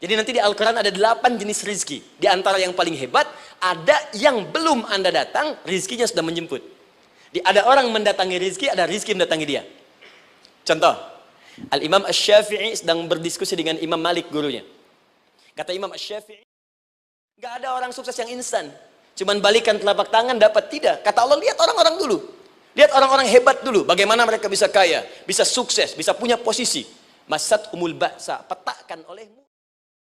Jadi nanti di Al-Quran ada 8 jenis rizki. Di antara yang paling hebat, ada yang belum Anda datang, rizkinya sudah menjemput. Ada orang mendatangi rizki, ada rizki mendatangi dia. Contoh, Al-Imam Asy-Syafi'i sedang berdiskusi dengan Imam Malik, gurunya. Kata Imam Asy-Syafi'i, nggak ada orang sukses yang instan. Cuman balikan telapak tangan dapat, tidak. Kata Allah, lihat orang-orang dulu. Lihat orang-orang hebat dulu. Bagaimana mereka bisa kaya, bisa sukses, bisa punya posisi. Masat umul ba'sa, petakan olehmu.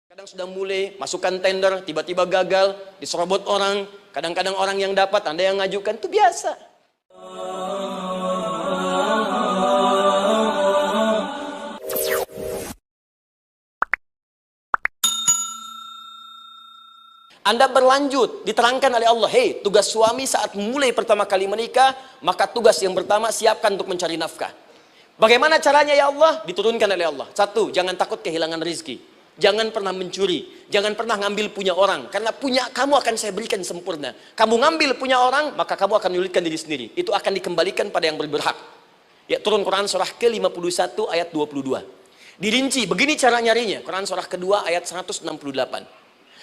Kadang sudah mulai, masukkan tender, tiba-tiba gagal, diserobot orang. Kadang-kadang orang yang dapat, Anda yang ngajukan, itu biasa. Anda berlanjut, diterangkan oleh Allah, hei, tugas suami saat mulai pertama kali menikah, maka tugas yang pertama siapkan untuk mencari nafkah. Bagaimana caranya ya Allah? Diturunkan oleh Allah. Satu, jangan takut kehilangan rezeki. Jangan pernah mencuri, jangan pernah ngambil punya orang, karena punya kamu akan saya berikan sempurna. Kamu ngambil punya orang, maka kamu akan menyulitkan diri sendiri. Itu akan dikembalikan pada yang berhak. Ya, turun Quran surah ke-51 ayat 22. Dirinci, begini cara nyarinya. Quran surah kedua ayat 168.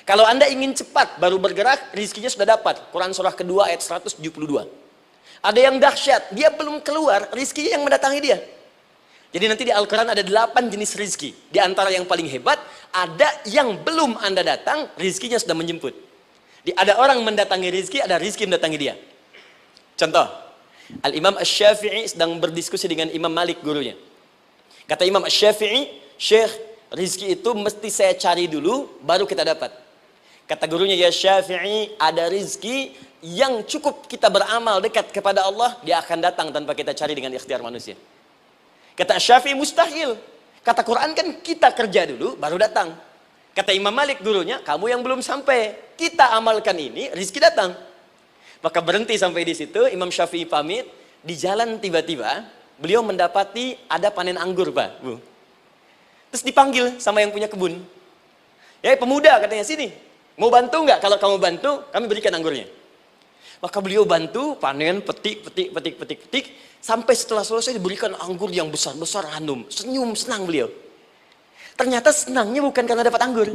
Kalau Anda ingin cepat baru bergerak, rizkinya sudah dapat. Quran surah kedua ayat 172. Ada yang dahsyat, dia belum keluar, rizkinya yang mendatangi dia. Jadi nanti di Al-Quran ada 8 jenis rizki. Di antara yang paling hebat, ada yang belum Anda datang, rizkinya sudah menjemput. Ada orang mendatangi rizki, ada rizki mendatangi dia. Contoh, Al-Imam Asy-Syafi'i sedang berdiskusi dengan Imam Malik, gurunya. Kata Imam Asy-Syafi'i, Syekh, rizki itu mesti saya cari dulu, baru kita dapat. Kata gurunya, ya Syafi'i, ada rizki yang cukup kita beramal dekat kepada Allah, dia akan datang tanpa kita cari dengan ikhtiar manusia. Kata Syafi'i, mustahil. Kata Quran kan kita kerja dulu, baru datang. Kata Imam Malik, gurunya, kamu yang belum sampai. Kita amalkan ini, rizki datang. Maka berhenti sampai di situ, Imam Syafi'i pamit. Di jalan tiba-tiba, beliau mendapati ada panen anggur, Pak, Bu. Terus dipanggil sama yang punya kebun. Ya, pemuda, katanya, sini. Mau bantu nggak? Kalau kamu bantu, kami berikan anggurnya. Maka beliau bantu, panen, petik. Sampai setelah selesai diberikan anggur yang besar-besar, hanum. Senyum, senang beliau. Ternyata senangnya bukan karena dapat anggur.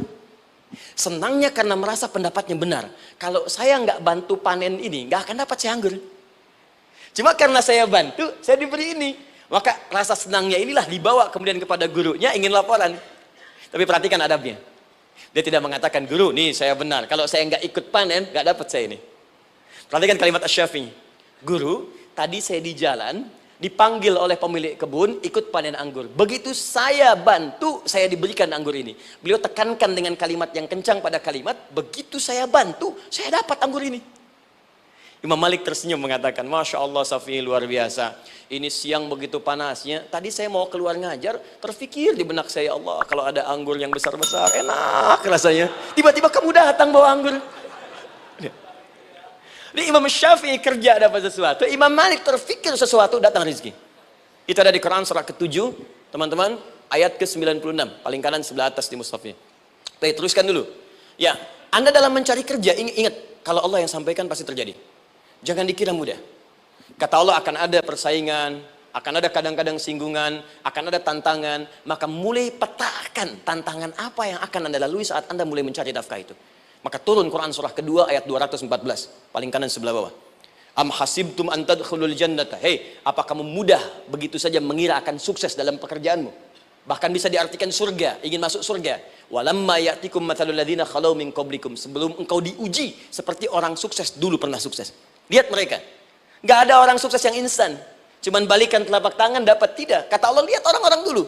Senangnya karena merasa pendapatnya benar. Kalau saya nggak bantu panen ini, nggak akan dapat saya anggur. Cuma karena saya bantu, saya diberi ini. Maka rasa senangnya inilah dibawa kemudian kepada gurunya, ingin laporan. Tapi perhatikan adabnya. Dia tidak mengatakan, guru, nih saya benar. Kalau saya nggak ikut panen, nggak dapat saya ini. Perhatikan kalimat Asy-Syafi'i. Guru, tadi saya di jalan, dipanggil oleh pemilik kebun, ikut panen anggur. Begitu saya bantu, saya diberikan anggur ini. Beliau tekankan dengan kalimat yang kencang pada kalimat, begitu saya bantu, saya dapat anggur ini. Imam Malik tersenyum mengatakan, Masya Allah Syafi'i, luar biasa. Ini siang begitu panasnya. Tadi saya mau keluar ngajar, terfikir di benak saya, Allah, kalau ada anggur yang besar-besar, enak rasanya. Tiba-tiba kamu datang bawa anggur. Ini Imam Syafi'i kerja dapat sesuatu, Imam Malik terfikir sesuatu, datang rezeki. Itu ada di Quran surah ke-7, teman-teman, ayat ke-96, paling kanan sebelah atas di mushafnya. Baik, teruskan dulu. Ya, Anda dalam mencari kerja, ingat, kalau Allah yang sampaikan pasti terjadi. Jangan dikira mudah. Kata Allah akan ada persaingan, akan ada kadang-kadang singgungan, akan ada tantangan. Maka mulai petakan tantangan apa yang akan Anda lalui saat Anda mulai mencari nafkah itu. Maka turun Quran surah kedua ayat 214, paling kanan sebelah bawah. Am hasibtum an tadkhulul jannata. Hei, apa kamu mudah begitu saja mengira akan sukses dalam pekerjaanmu? Bahkan bisa diartikan surga, ingin masuk surga. Walamma ya'tikum mathalul ladzina khalau min qablikum. Sebelum engkau diuji seperti orang sukses dulu pernah sukses. Lihat mereka. Nggak ada orang sukses yang instan. Cuman balikan telapak tangan dapat, tidak. Kata Allah, lihat orang-orang dulu.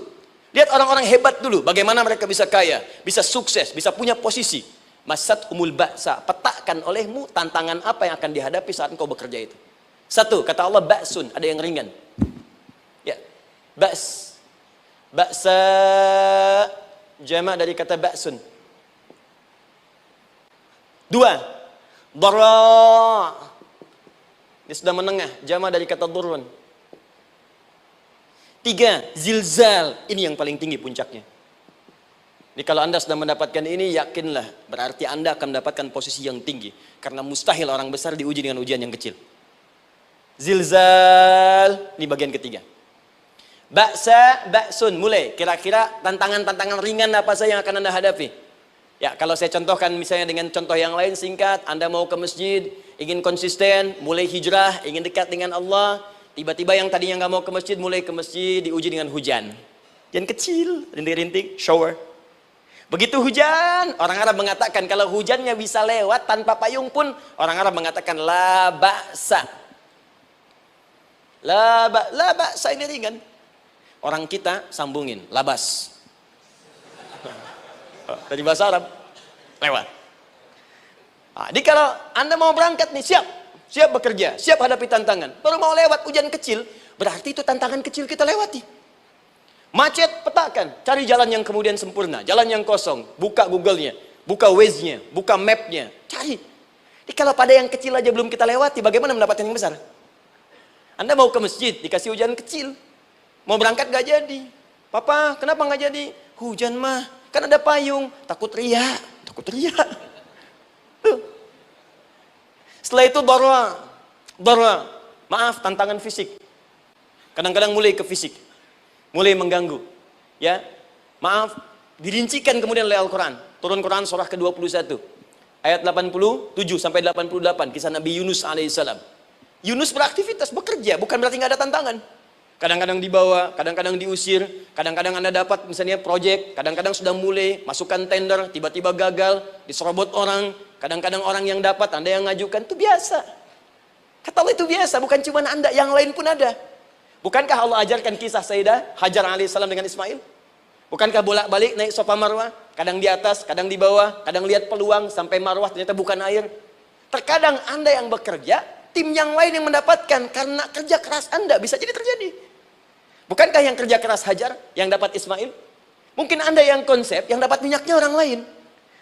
Lihat orang-orang hebat dulu. Bagaimana mereka bisa kaya, bisa sukses, bisa punya posisi. Masat umul ba'sa, petakan olehmu tantangan apa yang akan dihadapi saat engkau bekerja itu. Satu, kata Allah, ba'sun, ada yang ringan. Ya, ba's. Ba'sa, jama' dari kata ba'sun. Dua, dara'. Ini sudah menengah, jama' dari kata durun. Tiga, zilzal. Ini yang paling tinggi puncaknya. Jadi kalau Anda sudah mendapatkan ini, yakinlah, berarti Anda akan mendapatkan posisi yang tinggi. Karena mustahil orang besar diuji dengan ujian yang kecil. Zilzal, ini bagian ketiga. Ba'sa, ba'sun, mulai. Kira-kira tantangan-tantangan ringan apa saja yang akan Anda hadapi? Ya, kalau saya contohkan misalnya dengan contoh yang lain singkat, Anda mau ke masjid, ingin konsisten, mulai hijrah, ingin dekat dengan Allah, tiba-tiba yang tadinya nggak mau ke masjid, mulai ke masjid, diuji dengan hujan. Hujan kecil, rintik-rintik, shower. Begitu hujan, orang Arab mengatakan kalau hujannya bisa lewat tanpa payung pun, orang Arab mengatakan la ba'sa. La ba'sa ini ringan. Orang kita sambungin, labas. Dari bahasa Arab lewat. Nah, jadi kalau Anda mau berangkat nih, siap bekerja, siap hadapi tantangan, baru mau lewat hujan kecil, berarti itu tantangan kecil kita lewati. Macet, petakan, cari jalan yang kemudian sempurna, jalan yang kosong, buka Google-nya, buka Waze-nya, buka map-nya, cari. Jadi kalau pada yang kecil aja belum kita lewati, bagaimana mendapatkan yang besar? Anda mau ke masjid, dikasih hujan kecil, mau berangkat gak jadi. Papa, kenapa gak jadi? Hujan mah, kan ada payung, takut riak. Setelah itu darwa, maaf, tantangan fisik. Kadang-kadang mulai ke fisik, mulai mengganggu. Ya, maaf, dirincikan kemudian oleh Al-Quran. Turun Quran surah ke-21, ayat 87 sampai 88, kisah Nabi Yunus alaihissalam. Yunus beraktivitas, bekerja, bukan berarti nggak ada tantangan. Kadang-kadang dibawa, kadang-kadang diusir, kadang-kadang Anda dapat misalnya proyek, kadang-kadang sudah mulai, masukkan tender, tiba-tiba gagal, diserobot orang, kadang-kadang orang yang dapat, Anda yang ngajukan, itu biasa. Kata Allah itu biasa, bukan cuma Anda, yang lain pun ada. Bukankah Allah ajarkan kisah Sayyidah Hajar alaihissalam dengan Ismail? Bukankah bolak-balik naik Safa Marwah, kadang di atas, kadang di bawah, kadang lihat peluang, sampai Marwah ternyata bukan air. Terkadang Anda yang bekerja, tim yang lain yang mendapatkan, karena kerja keras Anda, bisa jadi terjadi. Bukankah yang kerja keras Hajar yang dapat Ismail? Mungkin Anda yang konsep, yang dapat minyaknya orang lain.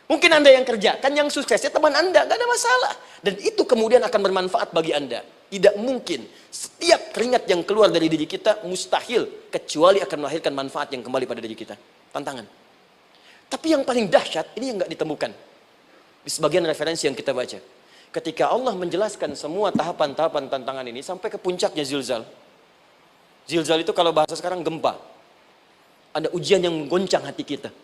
Mungkin Anda yang kerja, kan yang suksesnya teman Anda, gak ada masalah. Dan itu kemudian akan bermanfaat bagi Anda. Tidak mungkin setiap keringat yang keluar dari diri kita mustahil, kecuali akan melahirkan manfaat yang kembali pada diri kita. Tantangan. Tapi yang paling dahsyat, ini yang gak ditemukan di sebagian referensi yang kita baca. Ketika Allah menjelaskan semua tahapan-tahapan tantangan ini sampai ke puncaknya zilzal. Zilzal itu kalau bahasa sekarang gempa. Ada ujian yang menggoncang hati kita.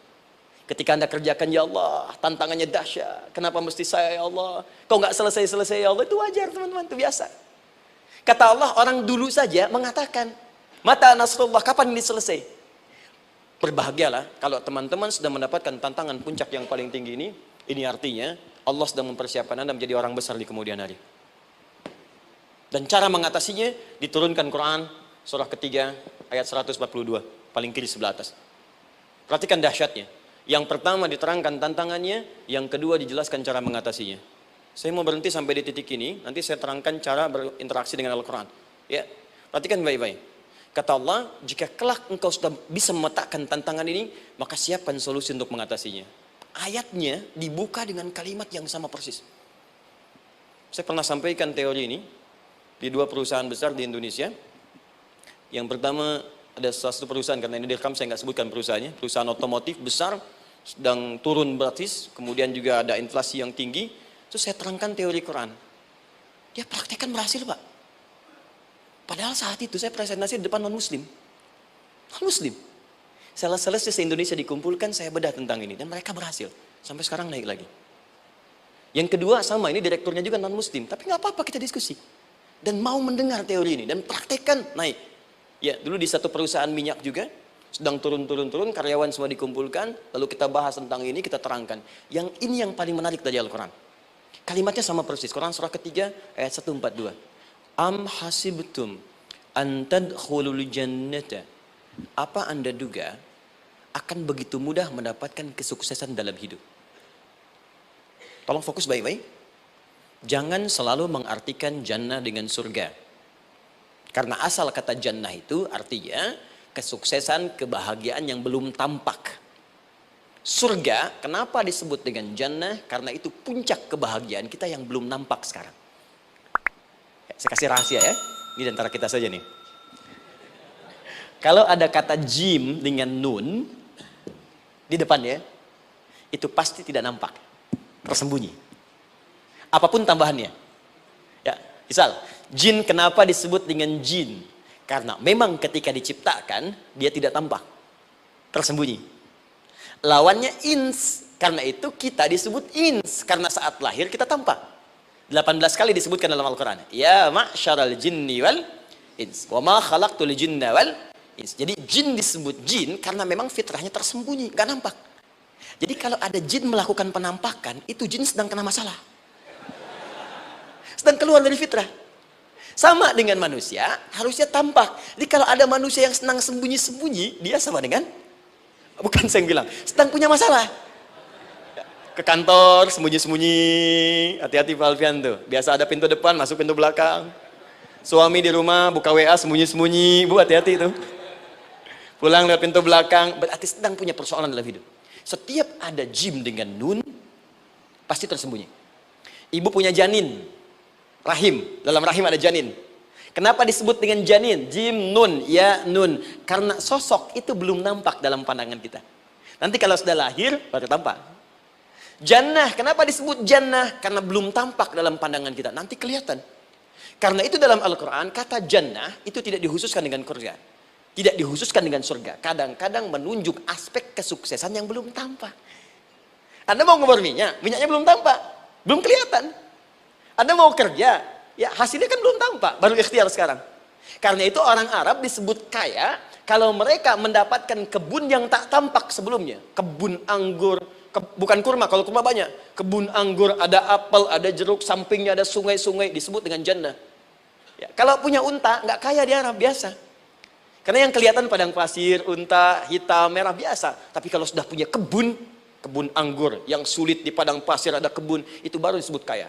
Ketika Anda kerjakan, ya Allah, tantangannya dahsyat. Kenapa mesti saya, ya Allah? Kok nggak selesai-selesai, ya Allah? Itu wajar, teman-teman, itu biasa. Kata Allah, orang dulu saja mengatakan, mata nasrullah, kapan ini selesai? Berbahagialah kalau teman-teman sudah mendapatkan tantangan puncak yang paling tinggi ini. Ini artinya Allah sedang mempersiapkan Anda menjadi orang besar di kemudian hari. Dan cara mengatasinya diturunkan Quran surah ketiga ayat 142, paling kiri sebelah atas. Perhatikan dahsyatnya. Yang pertama diterangkan tantangannya, yang kedua dijelaskan cara mengatasinya. Saya mau berhenti sampai di titik ini, nanti saya terangkan cara berinteraksi dengan Al-Quran. Ya, perhatikan baik-baik. Kata Allah, jika kelak engkau sudah bisa memetakan tantangan ini, maka siapkan solusi untuk mengatasinya. Ayatnya dibuka dengan kalimat yang sama persis. Saya pernah sampaikan teori ini di dua perusahaan besar di Indonesia. Yang pertama ada satu perusahaan, karena ini direkam saya nggak sebutkan perusahaannya, perusahaan otomotif besar sedang turun gratis, kemudian juga ada inflasi yang tinggi. Terus saya terangkan teori Quran. Dia praktekkan berhasil, Pak. Padahal saat itu saya presentasi di depan non-muslim. Non-muslim. Sales-sales se-Indonesia dikumpulkan, saya bedah tentang ini dan mereka berhasil. Sampai sekarang naik lagi. Yang kedua sama, ini direkturnya juga non-muslim, tapi nggak apa-apa kita diskusi. Dan mau mendengar teori ini dan praktekkan, naik. Ya, dulu di satu perusahaan minyak juga, sedang turun, karyawan semua dikumpulkan, lalu kita bahas tentang ini, kita terangkan. Yang ini yang paling menarik dari Al-Quran. Kalimatnya sama persis, Quran surah ketiga ayat 142. Am hasibtum an tadkhulul jannata. Apa Anda duga akan begitu mudah mendapatkan kesuksesan dalam hidup? Tolong fokus baik-baik. Jangan selalu mengartikan jannah dengan surga. Karena asal kata jannah itu artinya kesuksesan, kebahagiaan yang belum tampak. Surga, kenapa disebut dengan jannah? Karena itu puncak kebahagiaan kita yang belum nampak sekarang. Saya kasih rahasia ya, ini di antara kita saja nih. Kalau ada kata jim dengan nun di depannya, itu pasti tidak nampak, tersembunyi. Apapun tambahannya. Ya, misal, jin kenapa disebut dengan jin? Karena memang ketika diciptakan, dia tidak tampak, tersembunyi. Lawannya ins, Karena itu kita disebut ins. Karena saat lahir kita tampak. 18 kali disebutkan dalam Al-Quran. Ya ma'syaral jinni wal ins. Wa ma khalaqtul jinna wal ins. Jadi jin disebut jin karena memang fitrahnya tersembunyi, nggak nampak. Jadi kalau ada jin melakukan penampakan, itu jin sedang kena masalah. Sedang keluar dari fitrah. Sama dengan manusia, harusnya tampak. Jadi kalau ada manusia yang senang sembunyi-sembunyi, dia sama dengan, bukan saya yang bilang, sedang punya masalah. Ke kantor, sembunyi-sembunyi, hati-hati Pak Alfian tuh. Biasa ada pintu depan, masuk pintu belakang. Suami di rumah, buka WA, sembunyi-sembunyi. Bu, hati-hati tuh. Pulang lewat pintu belakang, berarti sedang punya persoalan dalam hidup. Setiap ada jim dengan nun, pasti tersembunyi. Ibu punya janin. Rahim, dalam rahim ada janin. Kenapa disebut dengan janin? Jim, nun, ya, nun. Karena sosok itu belum nampak dalam pandangan kita. Nanti kalau sudah lahir, baru tampak. Jannah, kenapa disebut jannah? Karena belum tampak dalam pandangan kita. Nanti kelihatan. Karena itu dalam Al-Quran, kata jannah itu tidak dikhususkan dengan surga. Tidak dikhususkan dengan surga. Kadang-kadang menunjuk aspek kesuksesan yang belum tampak. Anda mau ngubur minyak, minyaknya belum tampak. Belum kelihatan. Anda mau kerja, ya hasilnya kan belum tampak, baru ikhtiar sekarang. Karena itu orang Arab disebut kaya, kalau mereka mendapatkan kebun yang tak tampak sebelumnya. Kebun anggur, bukan kurma, kalau kurma banyak. Kebun anggur, ada apel, ada jeruk, sampingnya ada sungai-sungai, disebut dengan jannah. Ya, kalau punya unta, nggak kaya di Arab, biasa. Karena yang kelihatan padang pasir, unta, hitam, merah, biasa. Tapi kalau sudah punya kebun anggur, yang sulit di padang pasir ada kebun, itu baru disebut kaya.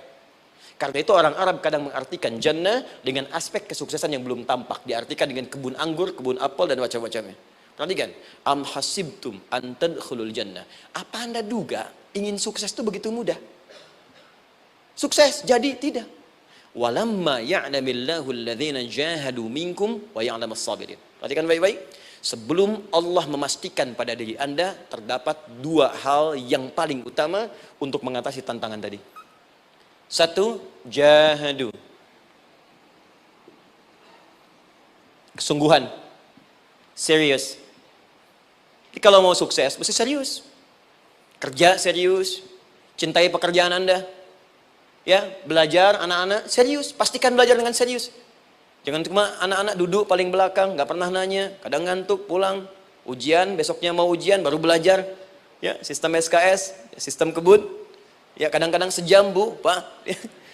Karena itu orang Arab kadang mengartikan jannah dengan aspek kesuksesan yang belum tampak. Diartikan dengan kebun anggur, kebun apel, dan macam-macamnya. Perhatikan. Am hasibtum an tadkhulul jannah. Apa Anda duga ingin sukses itu begitu mudah? Sukses jadi tidak. Walamma ya'lamillahu alladhina jahadu minkum wa ya'lamas sabirin. Perhatikan baik-baik. Sebelum Allah memastikan pada diri Anda, terdapat dua hal yang paling utama untuk mengatasi tantangan tadi. Satu, jahadu. Kesungguhan. Serius. Jadi kalau mau sukses, mesti serius. Kerja serius. Cintai pekerjaan Anda. Ya, belajar anak-anak serius. Pastikan belajar dengan serius. Jangan cuma anak-anak duduk paling belakang, nggak pernah nanya, kadang ngantuk, pulang. Ujian, besoknya mau ujian, baru belajar. Ya, sistem SKS, sistem kebut. Ya kadang-kadang sejam Bu, Pak.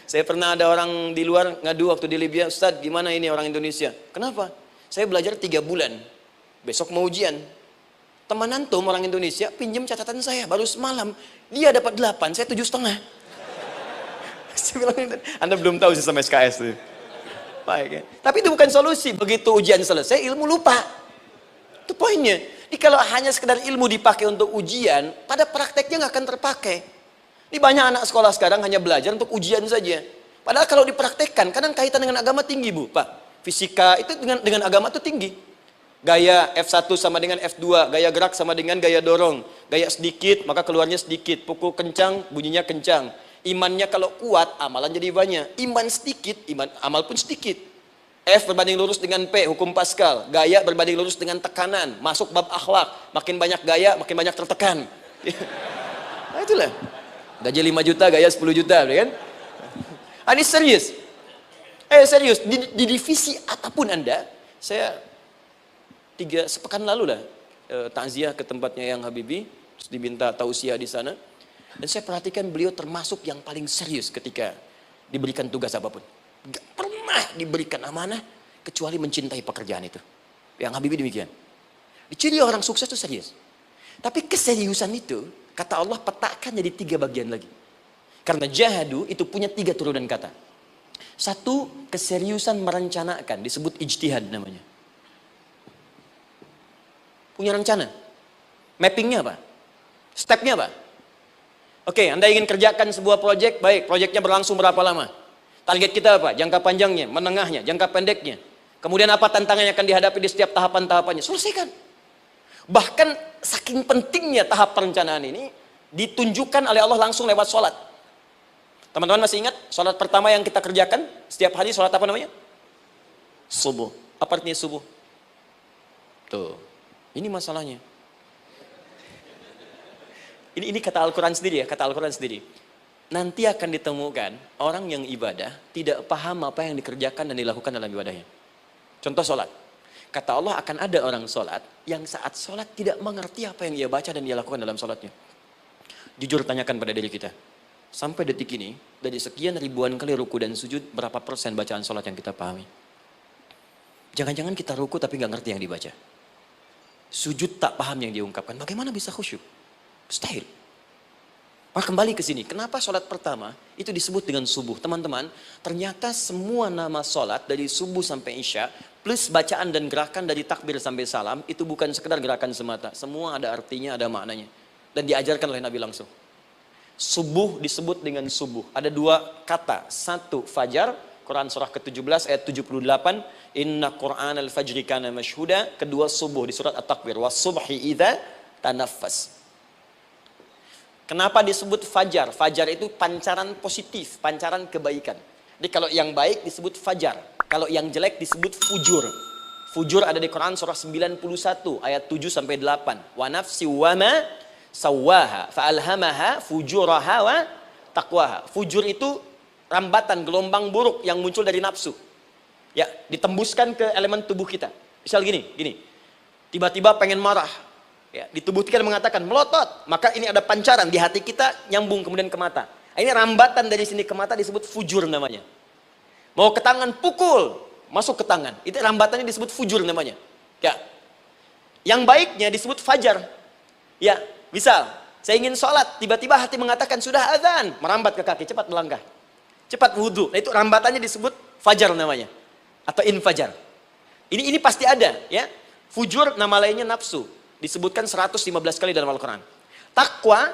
Saya pernah ada orang di luar ngadu waktu di Libya, Ustadz gimana ini orang Indonesia? Kenapa? Saya belajar 3 bulan, besok mau ujian. Teman antum orang Indonesia pinjam catatan saya, baru semalam. Dia dapat 8, saya 7,5. Saya bilang, Anda belum tahu sistem SKS itu. Baik ya. Tapi itu bukan solusi, begitu ujian selesai, ilmu lupa. Itu poinnya. Jadi kalau hanya sekedar ilmu dipakai untuk ujian, pada prakteknya nggak akan terpakai. Ini banyak anak sekolah sekarang hanya belajar untuk ujian saja. Padahal kalau dipraktekkan, kadang kaitan dengan agama tinggi Bu, Pak. Fisika itu dengan agama itu tinggi. Gaya F1 sama dengan F2, gaya gerak sama dengan gaya dorong. Gaya sedikit, maka keluarnya sedikit. Pukul kencang, bunyinya kencang. Imannya kalau kuat, amalan jadi banyak. Iman sedikit, amal pun sedikit. F berbanding lurus dengan P, hukum Pascal. Gaya berbanding lurus dengan tekanan. Masuk bab akhlak. Makin banyak gaya, makin banyak tertekan. Nah itulah. Gaji 5 juta, gaya 10 juta, kan? Ini serius. Serius, di divisi apapun Anda, saya 3 sepekan lalu lah, takziah ke tempatnya yang Habibie, terus diminta tausiah di sana. Dan saya perhatikan beliau termasuk yang paling serius ketika diberikan tugas apapun. Gak pernah diberikan amanah, kecuali mencintai pekerjaan itu. Yang Habibie demikian. Ciri orang sukses itu serius. Tapi keseriusan itu, kata Allah petakan jadi 3 bagian lagi. Karena jahadu itu punya 3 turunan kata. Satu, keseriusan merencanakan, disebut ijtihad namanya. Punya rencana. Mappingnya apa? Stepnya apa? Oke, Anda ingin kerjakan sebuah proyek, baik, proyeknya berlangsung berapa lama? Target kita apa? Jangka panjangnya, menengahnya, jangka pendeknya. Kemudian apa tantangan yang akan dihadapi di setiap tahapan-tahapannya? Selesaikan. Bahkan saking pentingnya tahap perencanaan ini ditunjukkan oleh Allah langsung lewat sholat. Teman-teman masih ingat sholat pertama yang kita kerjakan setiap hari, sholat apa namanya? Subuh. Apa artinya subuh? Tuh, ini masalahnya. Ini kata Al-Quran sendiri ya, kata Al-Quran sendiri. Nanti akan ditemukan orang yang ibadah tidak paham apa yang dikerjakan dan dilakukan dalam ibadahnya. Contoh sholat. Kata Allah akan ada orang sholat yang saat sholat tidak mengerti apa yang ia baca dan ia lakukan dalam sholatnya. Jujur tanyakan pada diri kita. Sampai detik ini, dari sekian ribuan kali ruku dan sujud, berapa persen bacaan sholat yang kita pahami? Jangan-jangan kita ruku tapi nggak ngerti yang dibaca. Sujud tak paham yang diungkapkan. Bagaimana bisa khusyuk? Mustahil. Maka kembali ke sini. Kenapa sholat pertama itu disebut dengan subuh? Teman-teman, ternyata semua nama sholat dari subuh sampai isya, plus bacaan dan gerakan dari takbir sampai salam, itu bukan sekedar gerakan semata. Semua ada artinya, ada maknanya. Dan diajarkan oleh Nabi langsung. Subuh disebut dengan subuh. Ada dua kata. Satu, fajar. Quran surah ke-17 ayat 78. Inna Qur'an al-fajri kana mashhuda. Kedua, subuh di surat At-Takbir. Was-subhi idza tanaffas. Kenapa disebut fajar? Fajar itu pancaran positif, pancaran kebaikan. Jadi kalau yang baik disebut fajar. Kalau yang jelek disebut fujur. Fujur ada di Quran surah 91 ayat 7 sampai 8. Wa nafsi wa ma sawwaha fa'alhamaha fujuraha wa taqwaha. Fujur itu rambatan, gelombang buruk yang muncul dari nafsu. Ya, ditembuskan ke elemen tubuh kita. Misal gini. Tiba-tiba pengen marah. Ya, di tubuh kita mengatakan melotot, maka ini ada pancaran di hati kita nyambung kemudian ke mata. Ini rambatan dari sini ke mata disebut fujur namanya. Mau ke tangan pukul, masuk ke tangan. Itu rambatannya disebut fujur namanya. Ya. Yang baiknya disebut fajar. Ya, misal saya ingin sholat, tiba-tiba hati mengatakan sudah azan, merambat ke kaki, cepat melangkah. Cepat wudhu. Nah, itu rambatannya disebut fajar namanya. Atau infajar. Ini pasti ada, ya. Fujur nama lainnya nafsu. Disebutkan 115 kali dalam Al-Quran. Takwa,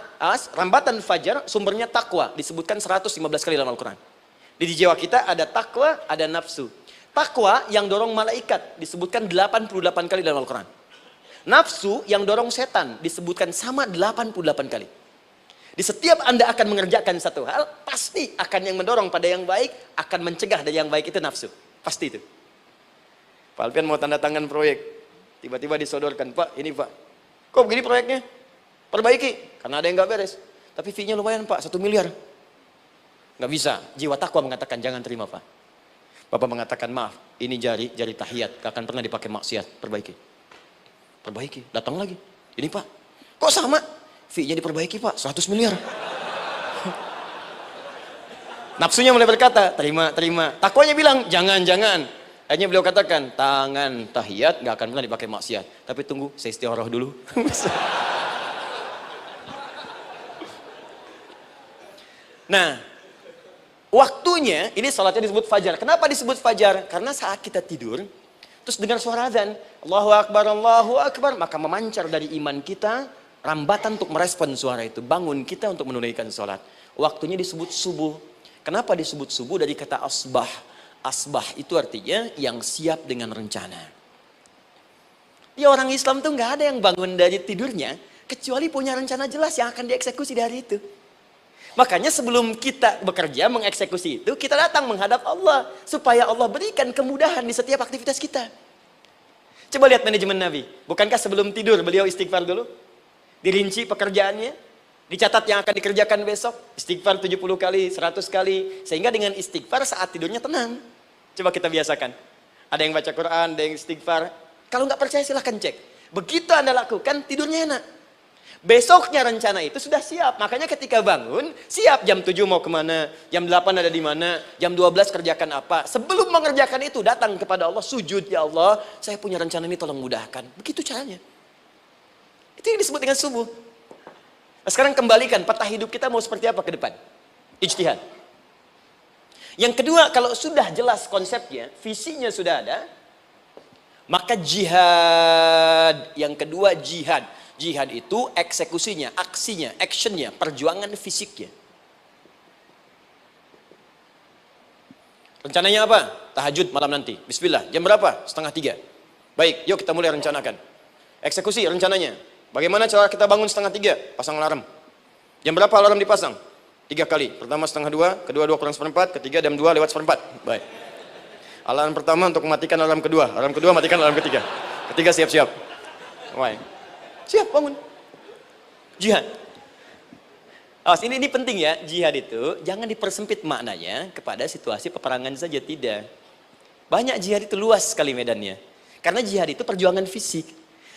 rambatan fajar, sumbernya takwa. Disebutkan 115 kali dalam Al-Quran. Di jiwa kita ada takwa, ada nafsu. Takwa yang dorong malaikat, disebutkan 88 kali dalam Al-Quran. Nafsu yang dorong setan, disebutkan sama 88 kali. Di setiap Anda akan mengerjakan satu hal, pasti akan yang mendorong pada yang baik, akan mencegah dari yang baik itu nafsu. Pasti itu. Pak Alfian mau tanda tangan proyek. Tiba-tiba disodorkan, Pak, ini Pak. Kok begini proyeknya? Perbaiki, karena ada yang nggak beres. Tapi fee-nya lumayan Pak, 1 miliar. Nggak bisa, jiwa takwa mengatakan jangan terima Pak. Bapak mengatakan maaf, ini jari tahiyat, gak akan pernah dipakai maksiat, perbaiki, datang lagi. Ini Pak, kok sama? Fee-nya diperbaiki Pak, 100 miliar. Nafsunya mulai berkata, terima. Takwanya bilang, jangan. Akhirnya beliau katakan, tangan tahiyat gak akan pernah dipakai maksiat. Tapi tunggu, saya istiqoroh dulu. Nah, waktunya, ini salatnya disebut fajar. Kenapa disebut fajar? Karena saat kita tidur, terus dengar suara azan, Allahu Akbar, maka memancar dari iman kita, rambatan untuk merespon suara itu. Bangun kita untuk menunaikan salat. Waktunya disebut subuh. Kenapa disebut subuh? Dari kata asbah. Asbah itu artinya yang siap dengan rencana. Ya, orang Islam tuh nggak ada yang bangun dari tidurnya kecuali punya rencana jelas yang akan dieksekusi di hari itu. Makanya sebelum kita bekerja mengeksekusi itu, kita datang menghadap Allah supaya Allah berikan kemudahan di setiap aktivitas kita. Coba lihat manajemen Nabi. Bukankah sebelum tidur beliau istighfar dulu? Dirinci pekerjaannya, dicatat yang akan dikerjakan besok, istighfar 70 kali, 100 kali, sehingga dengan istighfar saat tidurnya tenang. Coba kita biasakan. Ada yang baca Quran, ada yang istighfar. Kalau nggak percaya silahkan cek. Begitu Anda lakukan, tidurnya enak. Besoknya rencana itu sudah siap. Makanya ketika bangun, siap jam 7 mau kemana, jam 8 ada di mana, jam 12 kerjakan apa. Sebelum mengerjakan itu, datang kepada Allah, sujud, ya Allah, saya punya rencana ini tolong mudahkan. Begitu caranya. Itu yang disebut dengan subuh. Nah, sekarang kembalikan peta hidup kita mau seperti apa ke depan. Ijtihad. Yang kedua, kalau sudah jelas konsepnya, visinya sudah ada, maka jihad. Yang kedua jihad. Jihad itu eksekusinya, aksinya, actionnya, perjuangan fisiknya. Rencananya apa? Tahajud malam nanti. Bismillah. Jam berapa? 2:30. Baik, yuk kita mulai rencanakan. Eksekusi rencananya. Bagaimana cara kita bangun 2:30? Pasang alarm. Jam berapa alarm dipasang? 3 kali. Pertama 1:30, kedua 2 kurang 1/4, ketiga jam 2 lewat 1/4. Baik. Alarm pertama untuk mematikan alarm kedua. Alarm kedua matikan alarm ketiga. Ketiga siap-siap. Baik. Siap bangun. Jihad. Awas, ini penting ya, jihad itu jangan dipersempit maknanya kepada situasi peperangan saja, tidak. Banyak jihad itu luas sekali medannya. Karena jihad itu perjuangan fisik.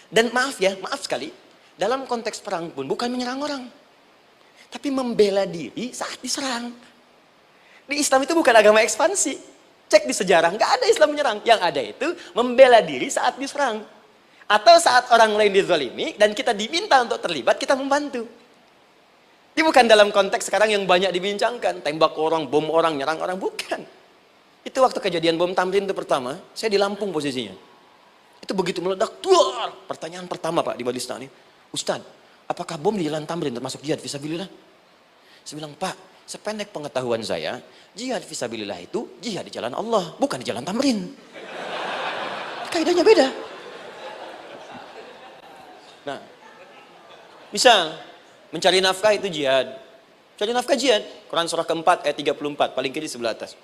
Dan maaf ya, maaf sekali, dalam konteks perang pun bukan menyerang orang. Tapi membela diri saat diserang. Di Islam itu bukan agama ekspansi. Cek di sejarah, nggak ada Islam menyerang. Yang ada itu membela diri saat diserang. Atau saat orang lain dizalimi dan kita diminta untuk terlibat, kita membantu. Ini bukan dalam konteks sekarang yang banyak dibincangkan. Tembak orang, bom orang, nyerang orang. Bukan. Itu waktu kejadian bom Tamrin itu pertama, saya di Lampung posisinya. Itu begitu meledak, tuar. Pertanyaan pertama Pak di Majelis Taklim, Ustadz, apakah bom di Jalan Tamrin termasuk jihad fisabilillah? Saya bilang, Pak, sependek pengetahuan saya, jihad fisabilillah itu jihad di jalan Allah, bukan di Jalan Tamrin. Kaidahnya beda. Nah, misal mencari nafkah itu jihad. Cari nafkah jihad. Quran surah keempat ayat 34, paling kiri sebelah atas.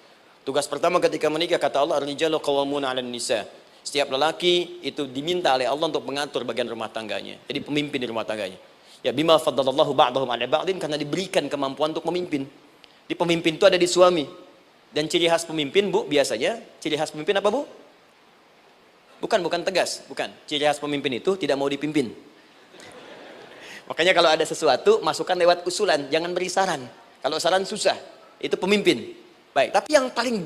Tugas pertama ketika menikah, kata Allah, ar-rijalu qawwamuna 'alan nisa. Setiap lelaki itu diminta oleh Allah untuk mengatur bagian rumah tangganya. Jadi pemimpin di rumah tangganya. Ya bima faddalallahu ba'dahum 'ala ba'din, karena diberikan kemampuan untuk memimpin. Di pemimpin itu ada di suami. Dan ciri khas pemimpin, Bu, biasanya ciri khas pemimpin apa, Bu? Bukan tegas, bukan. Ciri khas pemimpin itu tidak mau dipimpin. Makanya kalau ada sesuatu, masukkan lewat usulan, jangan beri saran. Kalau saran susah, itu pemimpin. Baik, tapi yang paling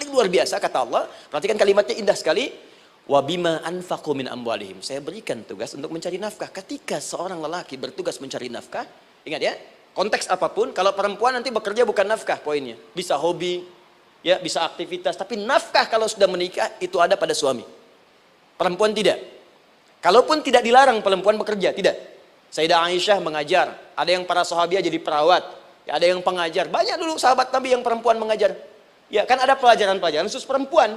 luar biasa kata Allah, perhatikan kalimatnya indah sekali. Wa bima anfaqu min amwalihim. Saya berikan tugas untuk mencari nafkah. Ketika seorang lelaki bertugas mencari nafkah, ingat ya, konteks apapun, kalau perempuan nanti bekerja bukan nafkah poinnya. Bisa hobi, ya, bisa aktivitas, tapi nafkah kalau sudah menikah itu ada pada suami. Perempuan tidak. Kalaupun tidak dilarang perempuan bekerja, tidak. Sayyidah Aisyah mengajar, ada yang para sahabiah jadi perawat, ya, ada yang pengajar. Banyak dulu sahabat Nabi yang perempuan mengajar. Ya, kan ada pelajaran-pelajaran khusus perempuan.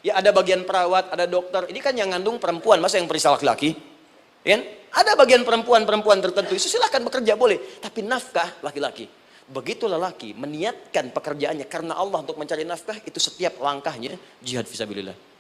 Ya, ada bagian perawat, ada dokter. Ini kan yang ngandung perempuan, masa yang periksa laki-laki? Ya, kan? Ada bagian perempuan tertentu, itu silahkan bekerja boleh. Tapi nafkah laki-laki. Begitu lelaki meniatkan pekerjaannya karena Allah untuk mencari nafkah, itu setiap langkahnya jihad fisabilillah.